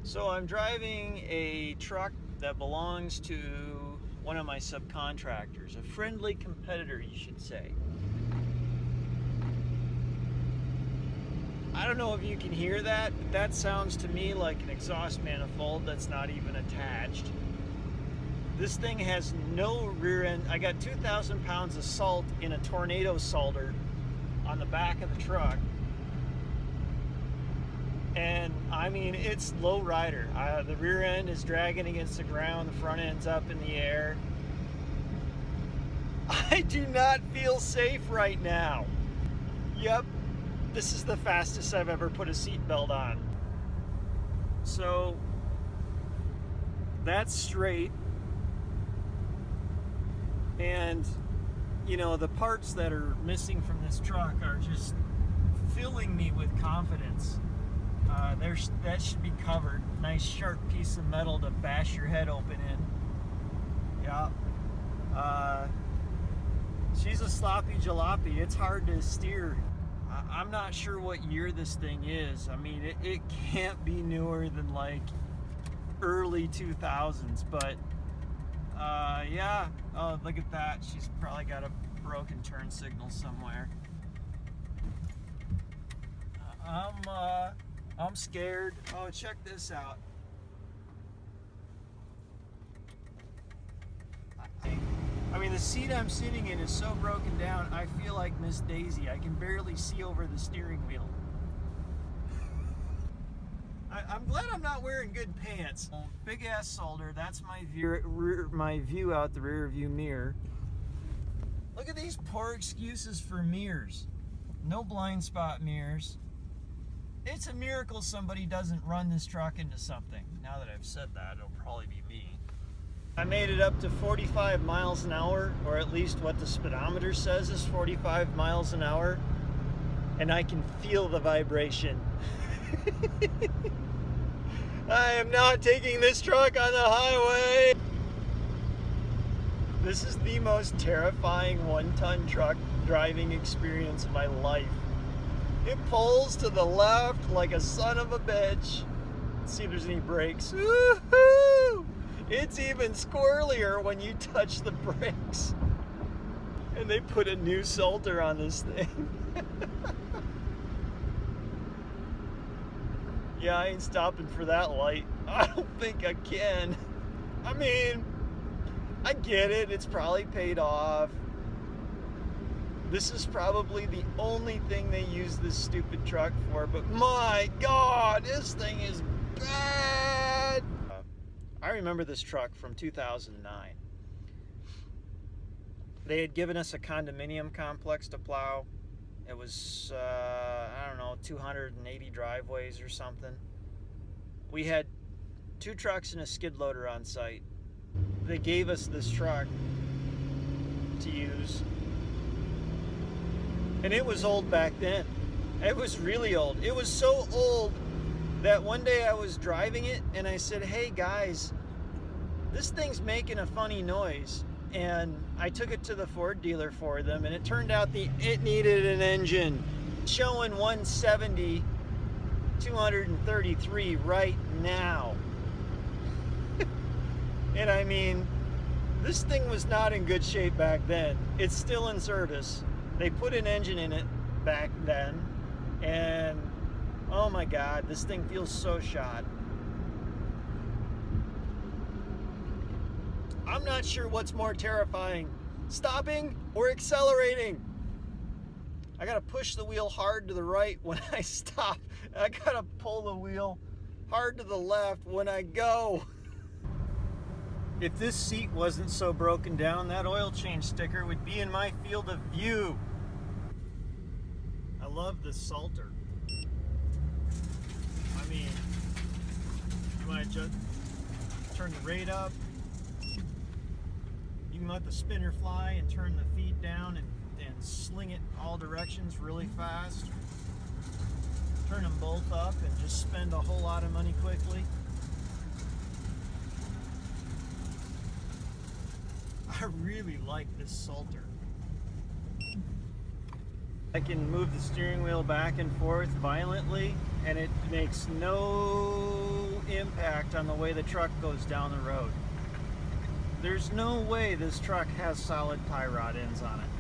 So I'm driving a truck that belongs to one of my subcontractors, a friendly competitor, you should say. I don't know if you can hear that, but that sounds to me like an exhaust manifold that's not even attached. This thing has no rear end. I got 2,000 pounds of salt in a tornado salter on the back of the truck. And I mean, it's low rider. The rear end is dragging against the ground, the front end's up in the air. I do not feel safe right now. Yep, this is the fastest I've ever put a seatbelt on. So that's straight. And you know, the parts that are missing from this truck are just filling me with confidence. That should be covered. Nice sharp piece of metal to bash your head open in. Yeah. She's a sloppy jalopy. It's hard to steer. I'm not sure what year this thing is. I mean, it can't be newer than like early 2000s, but yeah. Oh, look at that. She's probably got a broken turn signal somewhere. I'm scared. Oh, check this out. I mean, the seat I'm sitting in is so broken down, I feel like Miss Daisy. I can barely see over the steering wheel. I'm glad I'm not wearing good pants. Big ass solder. That's my view out the rear view mirror. Look at these poor excuses for mirrors. No blind spot mirrors. It's a miracle somebody doesn't run this truck into something. Now that I've said that, it'll probably be me. I made it up to 45 miles an hour, or at least what the speedometer says is 45 miles an hour, and I can feel the vibration. I am not taking this truck on the highway. This is the most terrifying one-ton truck driving experience of my life. It pulls to the left like a son of a bitch. Let's see if there's any brakes. Woo-hoo! It's even squirrelier when you touch the brakes. And they put a new salter on this thing. Yeah, I ain't stopping for that light. I don't think I can. I mean, I get it. It's probably paid off. This is probably the only thing they use this stupid truck for, but my God, this thing is bad. I remember this truck from 2009. They had given us a condominium complex to plow. It was, I don't know, 280 driveways or something. We had 2 trucks and a skid loader on site. They gave us this truck to use. And it was old back then. It was really old. It was so old that one day I was driving it and I said, hey guys, this thing's making a funny noise. And I took it to the Ford dealer for them, and it turned out it needed an engine. Showing 170, 233 right now. And I mean, this thing was not in good shape back then. It's still in service. They put an engine in it back then, and oh my God, this thing feels so shot. I'm not sure what's more terrifying, stopping or accelerating. I gotta push the wheel hard to the right when I stop. I gotta pull the wheel hard to the left when I go. If this seat wasn't so broken down, that oil change sticker would be in my field of view. I love this salter. I mean, you might just turn the rate up. You can let the spinner fly and turn the feet down and sling it all directions really fast. Turn them both up and just spend a whole lot of money quickly. I really like this salter. I can move the steering wheel back and forth violently, and it makes no impact on the way the truck goes down the road. There's no way this truck has solid tie rod ends on it.